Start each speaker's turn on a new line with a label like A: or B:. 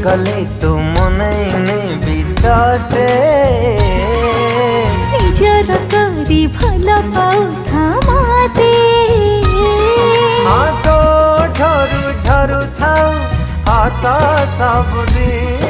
A: गले तू मने बिताते
B: निजर करी भल पाऊ थामाते
A: हाँ तो झरू झरू था आशा सब दिन